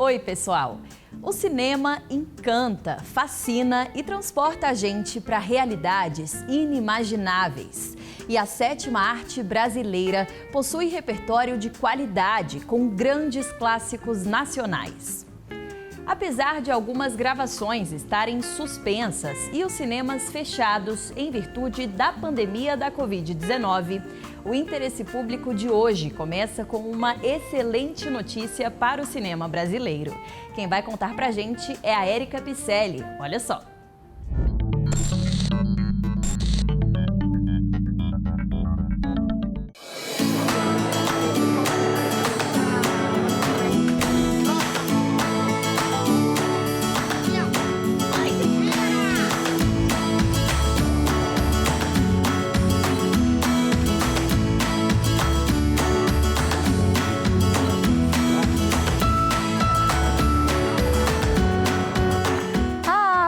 Oi, pessoal! O cinema encanta, fascina e transporta a gente para realidades inimagináveis. E a sétima arte brasileira possui repertório de qualidade com grandes clássicos nacionais. Apesar de algumas gravações estarem suspensas e os cinemas fechados em virtude da pandemia da Covid-19, o Interesse Público de hoje começa com uma excelente notícia para o cinema brasileiro. Quem vai contar pra gente é a Érica Picelli. Olha só.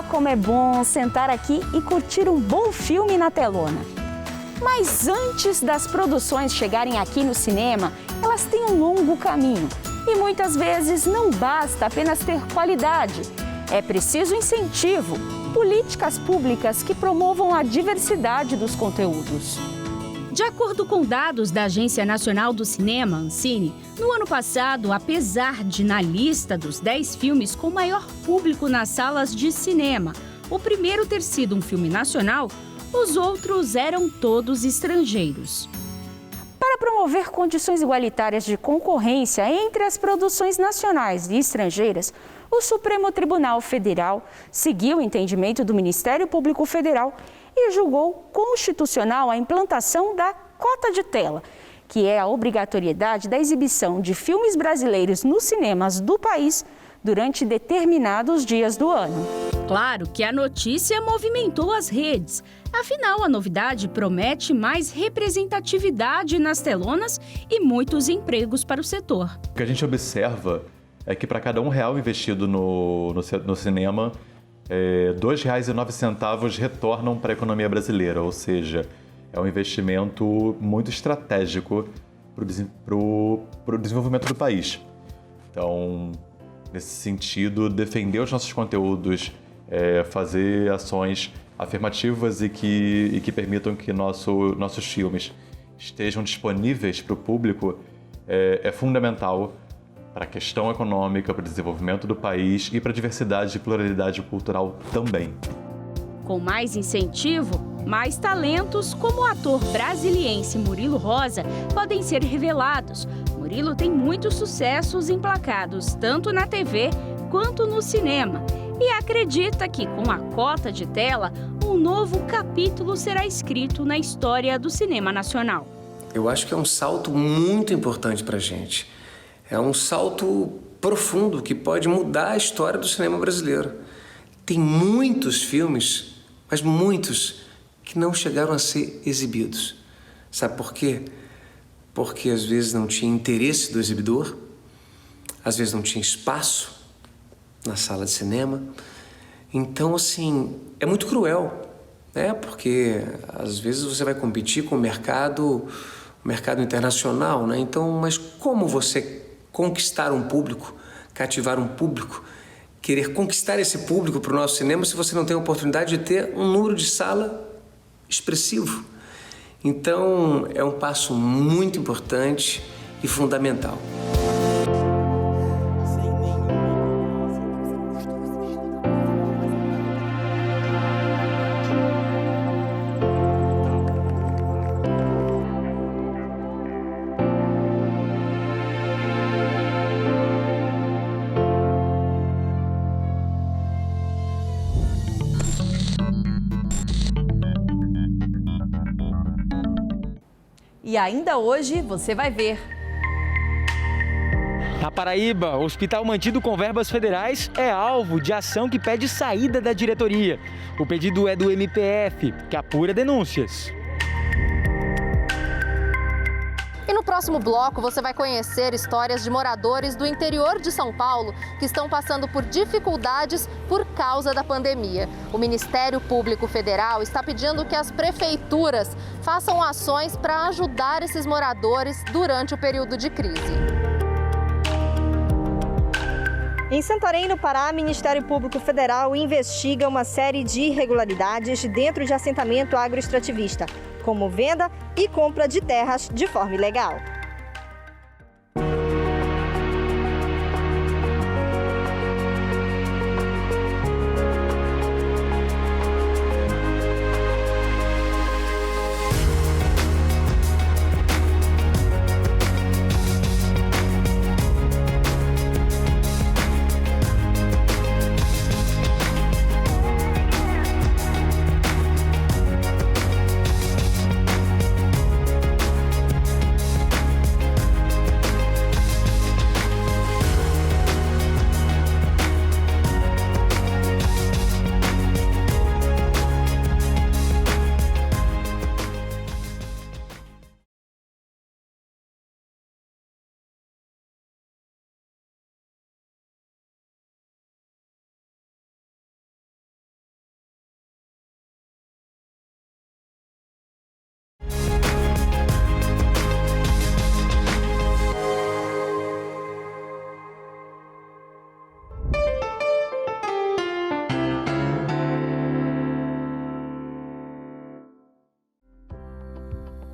Como é bom sentar aqui e curtir um bom filme na telona. Mas antes das produções chegarem aqui no cinema, elas têm um longo caminho. E muitas vezes não basta apenas ter qualidade. É preciso incentivo, políticas públicas que promovam a diversidade dos conteúdos. De acordo com dados da Agência Nacional do Cinema, Ancine, no ano passado, apesar de na lista dos 10 filmes com maior público nas salas de cinema, o primeiro ter sido um filme nacional, os outros eram todos estrangeiros. Para promover condições igualitárias de concorrência entre as produções nacionais e estrangeiras, o Supremo Tribunal Federal seguiu o entendimento do Ministério Público Federal e julgou constitucional a implantação da cota de tela, que é a obrigatoriedade da exibição de filmes brasileiros nos cinemas do país durante determinados dias do ano. Claro que a notícia movimentou as redes. Afinal, a novidade promete mais representatividade nas telonas e muitos empregos para o setor. O que a gente observa é que para cada R$1 investido no cinema, R$ 2,09 retornam para a economia brasileira, ou seja, é um investimento muito estratégico para o desenvolvimento do país. Então, nesse sentido, defender os nossos conteúdos, fazer ações afirmativas e que permitam que nossos filmes estejam disponíveis para o público é fundamental para a questão econômica, para o desenvolvimento do país e para a diversidade e pluralidade cultural também. Com mais incentivo, mais talentos como o ator brasiliense Murilo Rosa podem ser revelados. Murilo tem muitos sucessos emplacados, tanto na TV quanto no cinema. E acredita que, com a cota de tela, um novo capítulo será escrito na história do cinema nacional. Eu acho que é um salto muito importante para a gente. É um salto profundo que pode mudar a história do cinema brasileiro. Tem muitos filmes, mas muitos, que não chegaram a ser exibidos. Sabe por quê? Porque às vezes não tinha interesse do exibidor, às vezes não tinha espaço na sala de cinema. Então, assim, é muito cruel, né? Porque às vezes você vai competir com o mercado internacional, né? Então, mas como você conquistar um público, cativar um público, querer conquistar esse público para o nosso cinema se você não tem a oportunidade de ter um número de sala expressivo? Então, é um passo muito importante e fundamental. E ainda hoje você vai ver. Na Paraíba, o hospital mantido com verbas federais é alvo de ação que pede saída da diretoria. O pedido é do MPF, que apura denúncias. E no próximo bloco você vai conhecer histórias de moradores do interior de São Paulo que estão passando por dificuldades por causa da pandemia. O Ministério Público Federal está pedindo que as prefeituras façam ações para ajudar esses moradores durante o período de crise. Em Santarém, no Pará, o Ministério Público Federal investiga uma série de irregularidades dentro de assentamento agroextrativista, como venda e compra de terras de forma ilegal.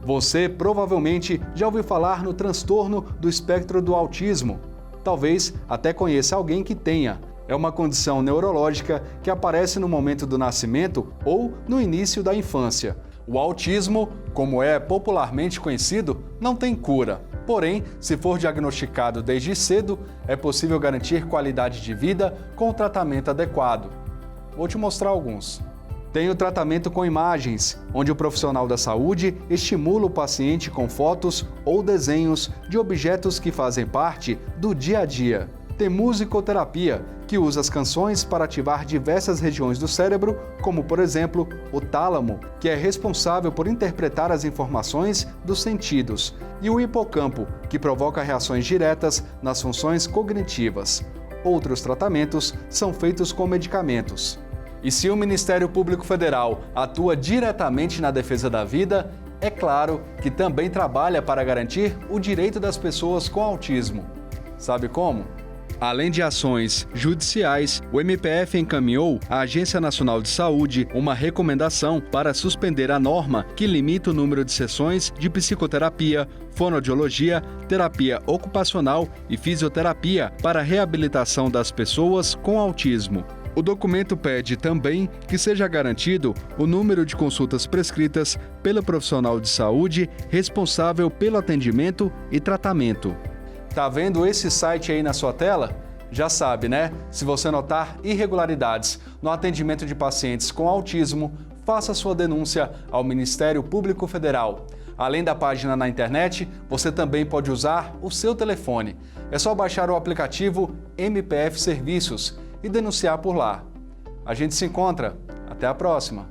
Você provavelmente já ouviu falar no transtorno do espectro do autismo. Talvez até conheça alguém que tenha. É uma condição neurológica que aparece no momento do nascimento ou no início da infância. O autismo, como é popularmente conhecido, não tem cura. Porém, se for diagnosticado desde cedo, é possível garantir qualidade de vida com o tratamento adequado. Vou te mostrar alguns. Tem o tratamento com imagens, onde o profissional da saúde estimula o paciente com fotos ou desenhos de objetos que fazem parte do dia a dia. Tem musicoterapia, que usa as canções para ativar diversas regiões do cérebro, como, por exemplo, o tálamo, que é responsável por interpretar as informações dos sentidos, e o hipocampo, que provoca reações diretas nas funções cognitivas. Outros tratamentos são feitos com medicamentos. E se o Ministério Público Federal atua diretamente na defesa da vida, é claro que também trabalha para garantir o direito das pessoas com autismo. Sabe como? Além de ações judiciais, o MPF encaminhou à Agência Nacional de Saúde uma recomendação para suspender a norma que limita o número de sessões de psicoterapia, fonoaudiologia, terapia ocupacional e fisioterapia para a reabilitação das pessoas com autismo. O documento pede também que seja garantido o número de consultas prescritas pelo profissional de saúde responsável pelo atendimento e tratamento. Tá vendo esse site aí na sua tela? Já sabe, né? Se você notar irregularidades no atendimento de pacientes com autismo, faça sua denúncia ao Ministério Público Federal. Além da página na internet, você também pode usar o seu telefone. É só baixar o aplicativo MPF Serviços e denunciar por lá. A gente se encontra. Até a próxima!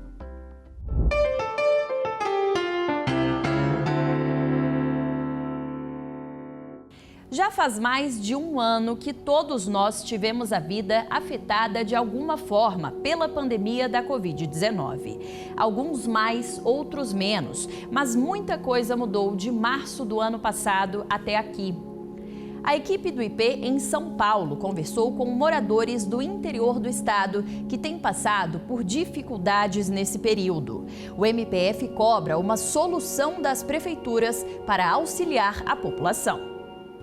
Já faz mais de um ano que todos nós tivemos a vida afetada de alguma forma pela pandemia da Covid-19. Alguns mais, outros menos, mas muita coisa mudou de março do ano passado até aqui. A equipe do IP em São Paulo conversou com moradores do interior do estado que têm passado por dificuldades nesse período. O MPF cobra uma solução das prefeituras para auxiliar a população.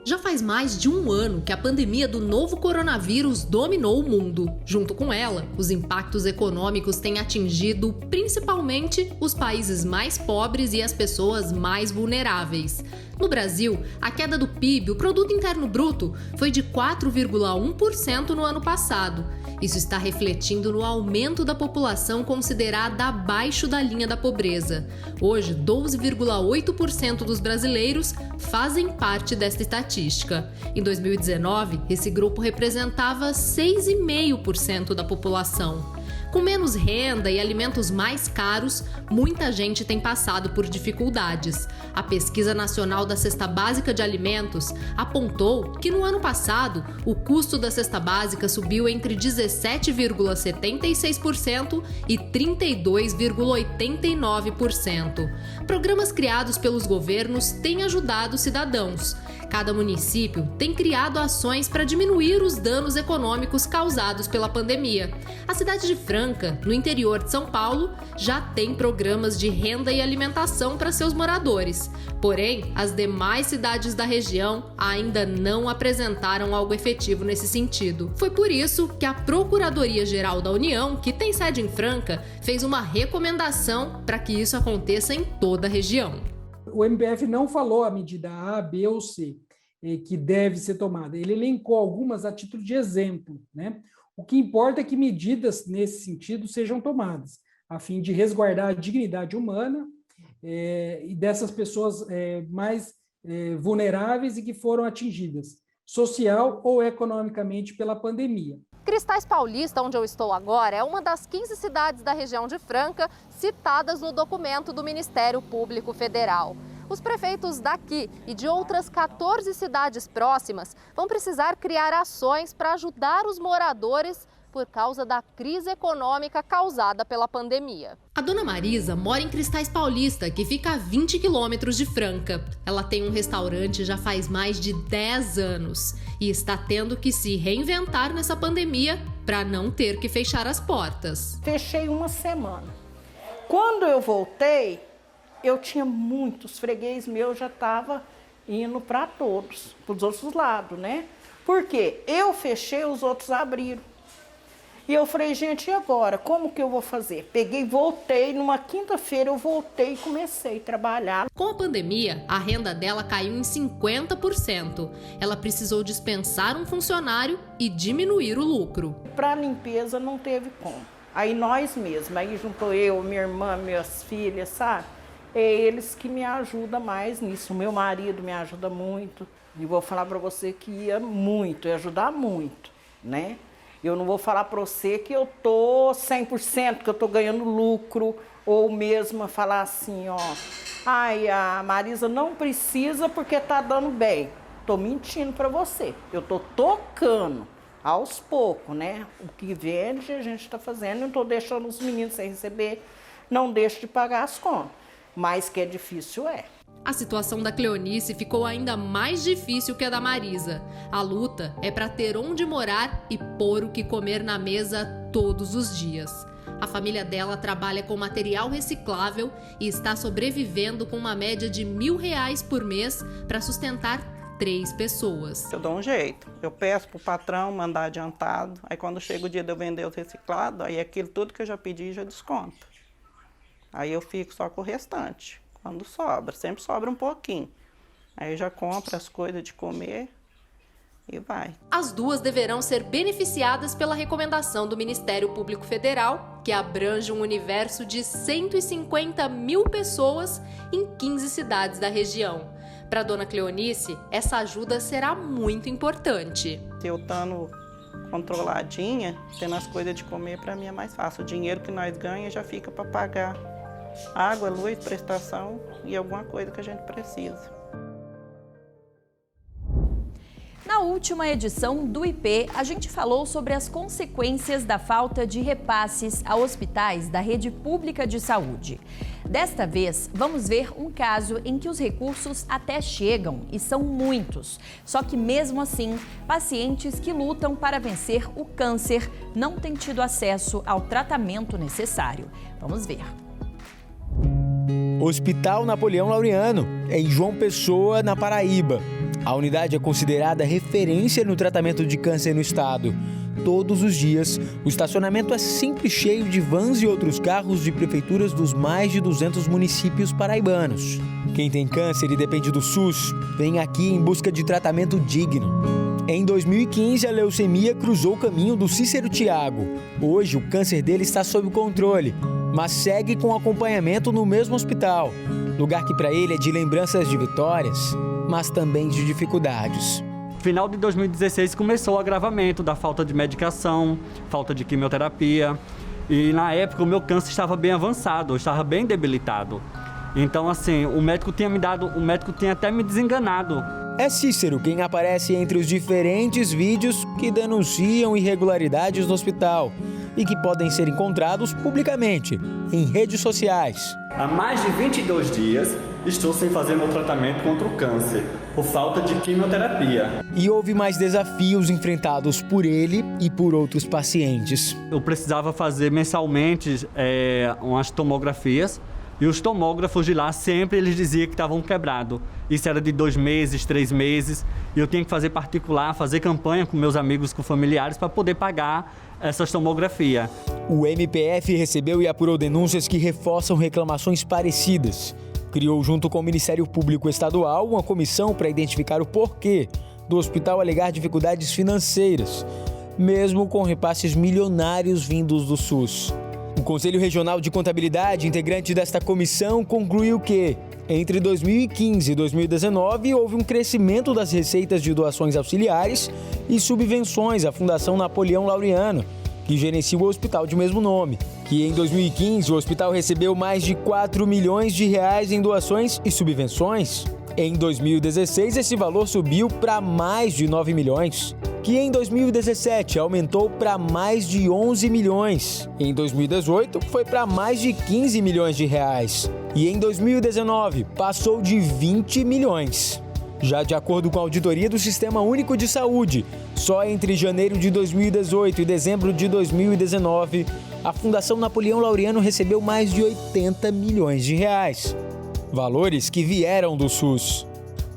Já faz mais de um ano que a pandemia do novo coronavírus dominou o mundo. Junto com ela, os impactos econômicos têm atingido principalmente os países mais pobres e as pessoas mais vulneráveis. No Brasil, a queda do PIB, o Produto Interno Bruto, foi de 4,1% no ano passado. Isso está refletindo no aumento da população considerada abaixo da linha da pobreza. Hoje, 12,8% dos brasileiros fazem parte desta estatística. Em 2019, esse grupo representava 6,5% da população. Com menos renda e alimentos mais caros, muita gente tem passado por dificuldades. A Pesquisa Nacional da Cesta Básica de Alimentos apontou que no ano passado, o custo da cesta básica subiu entre 17,76% e 32,89%. Programas criados pelos governos têm ajudado os cidadãos. Cada município tem criado ações para diminuir os danos econômicos causados pela pandemia. A cidade de Franca, no interior de São Paulo, já tem programas de renda e alimentação para seus moradores. Porém, as demais cidades da região ainda não apresentaram algo efetivo nesse sentido. Foi por isso que a Procuradoria-Geral da União, que tem sede em Franca, fez uma recomendação para que isso aconteça em toda a região. O MPF não falou a medida A, B ou C que deve ser tomada. Ele elencou algumas a título de exemplo, né? O que importa é que medidas nesse sentido sejam tomadas, a fim de resguardar a dignidade humana e dessas pessoas mais vulneráveis e que foram atingidas, social ou economicamente, pela pandemia. Cristais Paulista, onde eu estou agora, é uma das 15 cidades da região de Franca citadas no documento do Ministério Público Federal. Os prefeitos daqui e de outras 14 cidades próximas vão precisar criar ações para ajudar os moradores por causa da crise econômica causada pela pandemia. A dona Marisa mora em Cristais Paulista, que fica a 20 quilômetros de Franca. Ela tem um restaurante já faz mais de 10 anos e está tendo que se reinventar nessa pandemia para não ter que fechar as portas. Fechei uma semana. Quando eu voltei, eu tinha muitos freguês meus, já estava indo para todos, para os outros lados, né? Porque eu fechei, os outros abriram. E eu falei, gente, e agora? Como que eu vou fazer? Peguei, voltei, numa quinta-feira eu voltei e comecei a trabalhar. Com a pandemia, a renda dela caiu em 50%. Ela precisou dispensar um funcionário e diminuir o lucro. Para a limpeza não teve como. Aí nós mesmos, aí juntou eu, minha irmã, minhas filhas, sabe? É eles que me ajudam mais nisso. O meu marido me ajuda muito. E vou falar para você que ia ajudar muito, né? Eu não vou falar para você que eu tô 100%, que eu tô ganhando lucro, ou mesmo falar assim, ó, ai, a Marisa não precisa porque tá dando bem. Tô mentindo para você. Eu tô tocando aos poucos, né? O que vende a gente tá fazendo, não tô deixando os meninos sem receber, não deixo de pagar as contas. Mas que é difícil, é. A situação da Cleonice ficou ainda mais difícil que a da Marisa. A luta é para ter onde morar e pôr o que comer na mesa todos os dias. A família dela trabalha com material reciclável e está sobrevivendo com uma média de R$1.000 por mês para sustentar 3 pessoas. Eu dou um jeito. Eu peço pro patrão mandar adiantado. Aí quando chega o dia de eu vender os reciclados, aí aquilo tudo que eu já pedi já desconto. Aí eu fico só com o restante. Quando sobra, sempre sobra um pouquinho. Aí eu já compro as coisas de comer e vai. As duas deverão ser beneficiadas pela recomendação do Ministério Público Federal, que abrange um universo de 150 mil pessoas em 15 cidades da região. Para a dona Cleonice, essa ajuda será muito importante. Se eu estando controladinha, tendo as coisas de comer, para mim é mais fácil. O dinheiro que nós ganhamos já fica para pagar água, luz, prestação e alguma coisa que a gente precisa. Na última edição do IP, a gente falou sobre as consequências da falta de repasses a hospitais da rede pública de saúde. Desta vez, vamos ver um caso em que os recursos até chegam e são muitos. Só que mesmo assim, pacientes que lutam para vencer o câncer não têm tido acesso ao tratamento necessário. Vamos ver. Hospital Napoleão Laureano, em João Pessoa, na Paraíba. A unidade é considerada referência no tratamento de câncer no estado. Todos os dias, o estacionamento é sempre cheio de vans e outros carros de prefeituras dos mais de 200 municípios paraibanos. Quem tem câncer e depende do SUS, vem aqui em busca de tratamento digno. Em 2015, a leucemia cruzou o caminho do Cícero Thiago. Hoje, o câncer dele está sob controle, mas segue com acompanhamento no mesmo hospital. Lugar que para ele é de lembranças de vitórias, mas também de dificuldades. No final de 2016 começou o agravamento da falta de medicação, falta de quimioterapia. E na época o meu câncer estava bem avançado, eu estava bem debilitado. Então assim, o médico tinha até me desenganado. É Cícero quem aparece entre os diferentes vídeos que denunciam irregularidades no hospital e que podem ser encontrados publicamente em redes sociais. Há mais de 22 dias estou sem fazer meu tratamento contra o câncer. por falta de quimioterapia. E houve mais desafios enfrentados por ele e por outros pacientes. Eu precisava fazer mensalmente umas tomografias. E os tomógrafos de lá sempre eles diziam que estavam quebrados. Isso era de 2 meses, 3 meses. E eu tinha que fazer particular, fazer campanha com meus amigos, com familiares, para poder pagar essas tomografias. O MPF recebeu e apurou denúncias que reforçam reclamações parecidas. Criou, junto com o Ministério Público Estadual, uma comissão para identificar o porquê do hospital alegar dificuldades financeiras, mesmo com repasses milionários vindos do SUS. O Conselho Regional de Contabilidade, integrante desta comissão, concluiu que, entre 2015 e 2019, houve um crescimento das receitas de doações auxiliares e subvenções à Fundação Napoleão Laureano, que gerencia o hospital de mesmo nome. Que em 2015 o hospital recebeu mais de 4 milhões de reais em doações e subvenções. Em 2016, esse valor subiu para mais de 9 milhões. Que em 2017 aumentou para mais de 11 milhões. Em 2018 foi para mais de 15 milhões de reais. E em 2019 passou de 20 milhões. Já de acordo com a auditoria do Sistema Único de Saúde, só entre janeiro de 2018 e dezembro de 2019, a Fundação Napoleão Laureano recebeu mais de 80 milhões de reais. Valores que vieram do SUS.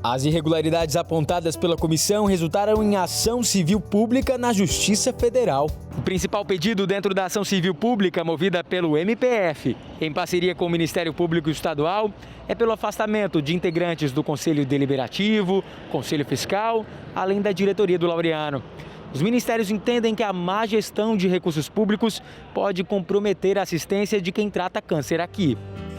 As irregularidades apontadas pela comissão resultaram em ação civil pública na Justiça Federal. O principal pedido dentro da ação civil pública movida pelo MPF, em parceria com o Ministério Público Estadual, é pelo afastamento de integrantes do Conselho Deliberativo, Conselho Fiscal, além da diretoria do Laureano. Os ministérios entendem que a má gestão de recursos públicos pode comprometer a assistência de quem trata câncer aqui.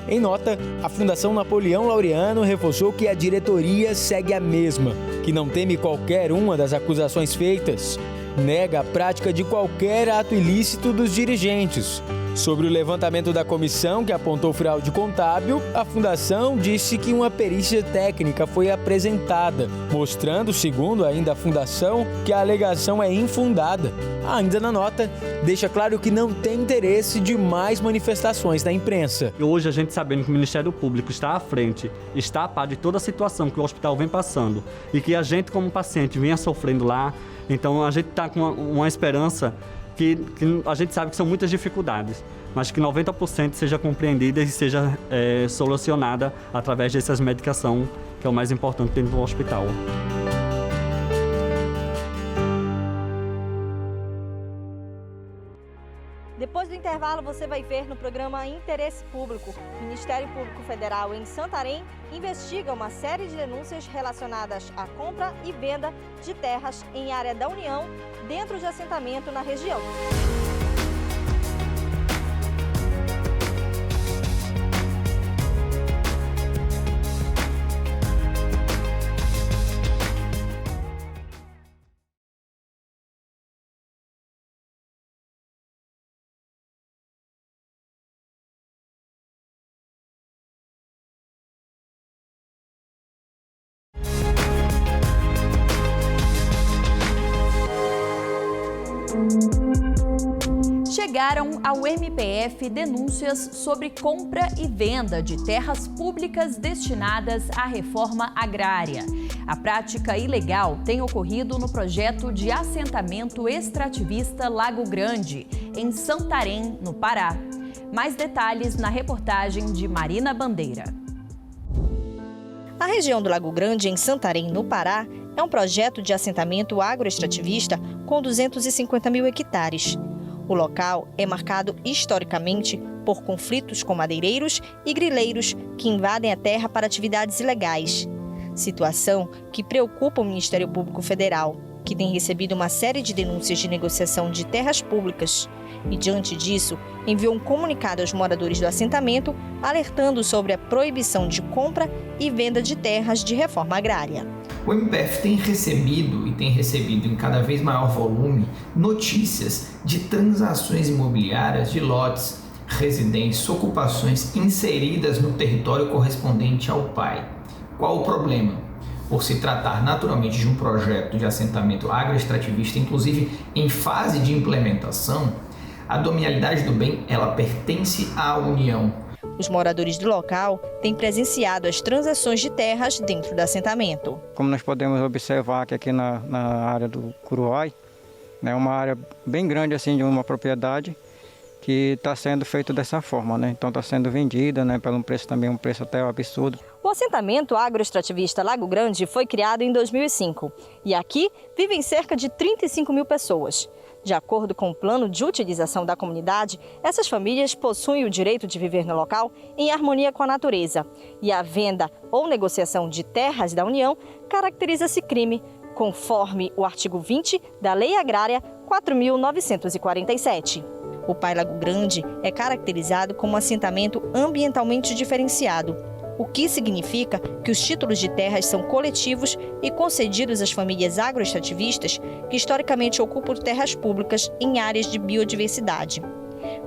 Em nota, a Fundação Napoleão Laureano reforçou que a diretoria segue a mesma, que não teme qualquer uma das acusações feitas, nega a prática de qualquer ato ilícito dos dirigentes. Sobre o levantamento da comissão que apontou fraude contábil, a Fundação disse que uma perícia técnica foi apresentada, mostrando, segundo ainda a Fundação, que a alegação é infundada. Ainda na nota, deixa claro que não tem interesse de mais manifestações da imprensa. Hoje, a gente sabendo que o Ministério Público está à frente, está a par de toda a situação que o hospital vem passando e que a gente, como paciente, venha sofrendo lá, então a gente está com uma esperança que a gente sabe que são muitas dificuldades, mas que 90% seja compreendida e seja solucionada através dessas medicações, que é o mais importante dentro do hospital. Depois do intervalo, você vai ver no programa Interesse Público. O Ministério Público Federal em Santarém investiga uma série de denúncias relacionadas à compra e venda de terras em área da União, dentro de assentamento na região. Chegaram ao MPF denúncias sobre compra e venda de terras públicas destinadas à reforma agrária. A prática ilegal tem ocorrido no projeto de assentamento extrativista Lago Grande, em Santarém, no Pará. Mais detalhes na reportagem de Marina Bandeira. A região do Lago Grande, em Santarém, no Pará, é um projeto de assentamento agroextrativista com 250 mil hectares. O local é marcado historicamente por conflitos com madeireiros e grileiros que invadem a terra para atividades ilegais. Situação que preocupa o Ministério Público Federal, que tem recebido uma série de denúncias de negociação de terras públicas e, diante disso, enviou um comunicado aos moradores do assentamento alertando sobre a proibição de compra e venda de terras de reforma agrária. O MPF tem recebido em cada vez maior volume notícias de transações imobiliárias de lotes, residências, ocupações inseridas no território correspondente ao PAI. Qual o problema? Por se tratar naturalmente de um projeto de assentamento agroextrativista, inclusive em fase de implementação, a dominialidade do bem ela pertence à União. Os moradores do local têm presenciado as transações de terras dentro do assentamento. Como nós podemos observar que aqui na área do Curuai, é uma área bem grande assim, de uma propriedade que está sendo feito dessa forma, né? Então está sendo vendida, né, pelo preço também, um preço até absurdo. O assentamento agroextrativista Lago Grande foi criado em 2005 e aqui vivem cerca de 35 mil pessoas. De acordo com o plano de utilização da comunidade, essas famílias possuem o direito de viver no local em harmonia com a natureza. E a venda ou negociação de terras da União caracteriza-se crime, conforme o artigo 20 da Lei Agrária 4.947. O Pai Lago Grande é caracterizado como um assentamento ambientalmente diferenciado, o que significa que os títulos de terras são coletivos e concedidos às famílias agroextrativistas que historicamente ocupam terras públicas em áreas de biodiversidade.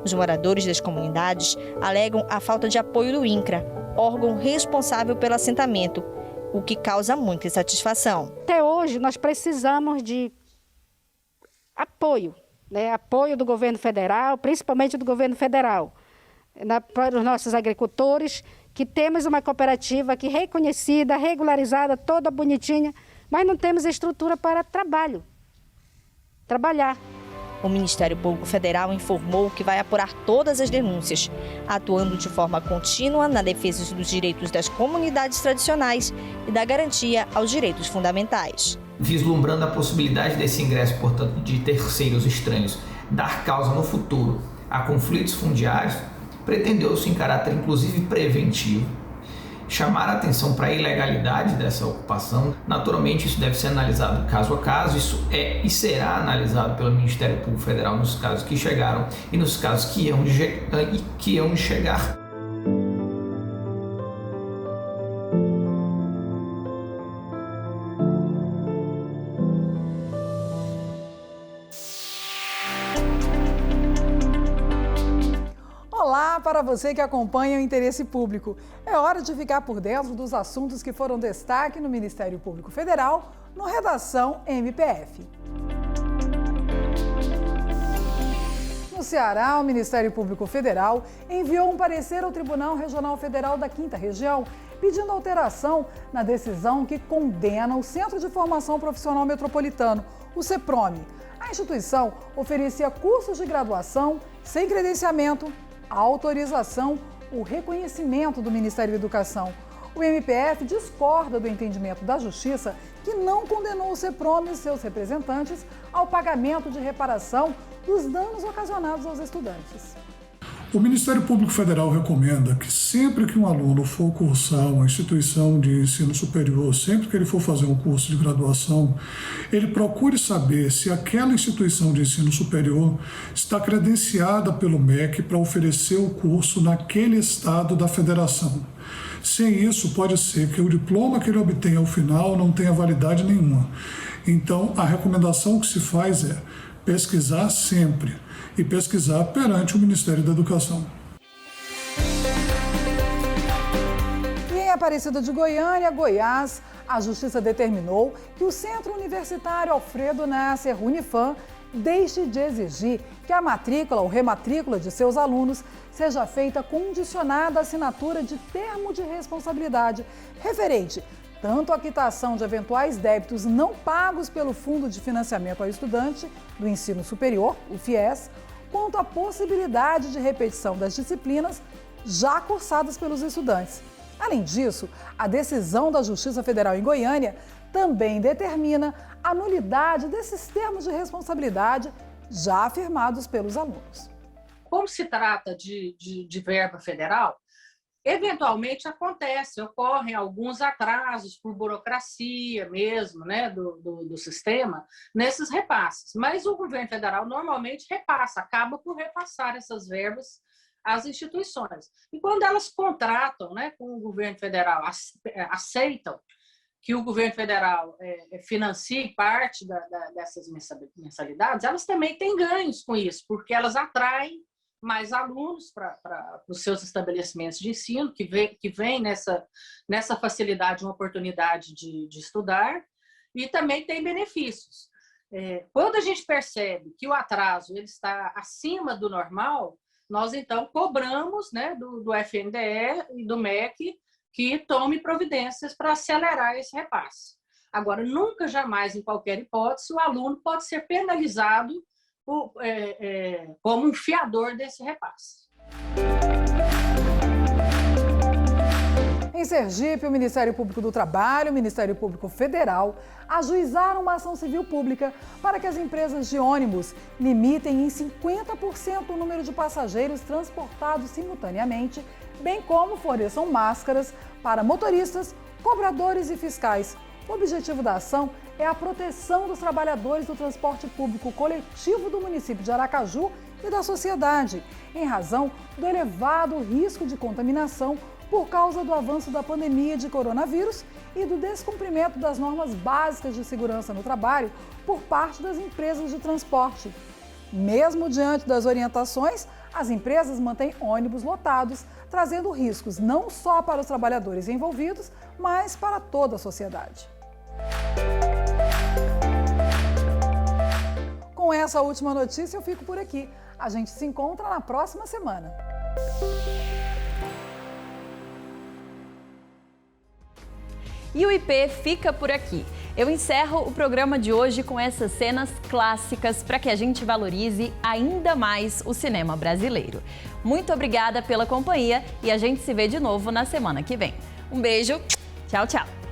Os moradores das comunidades alegam a falta de apoio do INCRA, órgão responsável pelo assentamento, o que causa muita insatisfação. Até hoje nós precisamos de apoio, né? Apoio do governo federal, principalmente do governo federal, para os nossos agricultores, que temos uma cooperativa aqui reconhecida, regularizada, toda bonitinha, mas não temos estrutura para trabalhar. O Ministério Público Federal informou que vai apurar todas as denúncias, atuando de forma contínua na defesa dos direitos das comunidades tradicionais e da garantia aos direitos fundamentais. Vislumbrando a possibilidade desse ingresso, portanto, de terceiros estranhos dar causa no futuro a conflitos fundiários, pretendeu-se, em caráter inclusive preventivo, chamar a atenção para a ilegalidade dessa ocupação. Naturalmente, isso deve ser analisado caso a caso, isso é e será analisado pelo Ministério Público Federal nos casos que chegaram e nos casos que hão de chegar. Olá para você que acompanha o Interesse Público. É hora de ficar por dentro dos assuntos que foram destaque no Ministério Público Federal no Redação MPF. No Ceará, o Ministério Público Federal enviou um parecer ao Tribunal Regional Federal da 5ª Região, pedindo alteração na decisão que condena o Centro de Formação Profissional Metropolitano, o CEPROME. A instituição oferecia cursos de graduação sem credenciamento, autorização ou reconhecimento do Ministério da Educação. O MPF discorda do entendimento da Justiça, que não condenou o CEPROME e seus representantes ao pagamento de reparação dos danos ocasionados aos estudantes. O Ministério Público Federal recomenda que sempre que um aluno for cursar uma instituição de ensino superior, sempre que ele for fazer um curso de graduação, ele procure saber se aquela instituição de ensino superior está credenciada pelo MEC para oferecer o curso naquele estado da federação. Sem isso, pode ser que o diploma que ele obtenha ao final não tenha validade nenhuma. Então, a recomendação que se faz é pesquisar sempre e pesquisar perante o Ministério da Educação. E em Aparecida de Goiânia, Goiás, a Justiça determinou que o Centro Universitário Alfredo Nasser Unifam deixe de exigir que a matrícula ou rematrícula de seus alunos seja feita condicionada à assinatura de termo de responsabilidade referente tanto à quitação de eventuais débitos não pagos pelo Fundo de Financiamento ao Estudante do Ensino Superior, o FIES, quanto à possibilidade de repetição das disciplinas já cursadas pelos estudantes. Além disso, a decisão da Justiça Federal em Goiânia também determina a nulidade desses termos de responsabilidade já afirmados pelos alunos. Como se trata de verba federal, eventualmente ocorrem alguns atrasos por burocracia mesmo, né, do sistema, nesses repasses. Mas o governo federal normalmente acaba por repassar essas verbas às instituições. E quando elas contratam, né, com o governo federal, aceitam que o governo federal financie parte dessas mensalidades, elas também têm ganhos com isso, porque elas atraem mais alunos para os seus estabelecimentos de ensino, que vem nessa facilidade, uma oportunidade de estudar, e também tem benefícios. Quando a gente percebe que o atraso ele está acima do normal, nós então cobramos, né, do FNDE e do MEC que tome providências para acelerar esse repasse. Agora, nunca, jamais, em qualquer hipótese, o aluno pode ser penalizado como um fiador desse repasse. Em Sergipe, o Ministério Público do Trabalho e o Ministério Público Federal ajuizaram uma ação civil pública para que as empresas de ônibus limitem em 50% o número de passageiros transportados simultaneamente, bem como forneçam máscaras para motoristas, cobradores e fiscais. O objetivo da ação é a proteção dos trabalhadores do transporte público coletivo do município de Aracaju e da sociedade, em razão do elevado risco de contaminação por causa do avanço da pandemia de coronavírus e do descumprimento das normas básicas de segurança no trabalho por parte das empresas de transporte. Mesmo diante das orientações, as empresas mantêm ônibus lotados, trazendo riscos não só para os trabalhadores envolvidos, mas para toda a sociedade. Com essa última notícia, eu fico por aqui. A gente se encontra na próxima semana. E o IP fica por aqui. Eu encerro o programa de hoje com essas cenas clássicas para que a gente valorize ainda mais o cinema brasileiro. Muito obrigada pela companhia e a gente se vê de novo na semana que vem. Um beijo, tchau, tchau!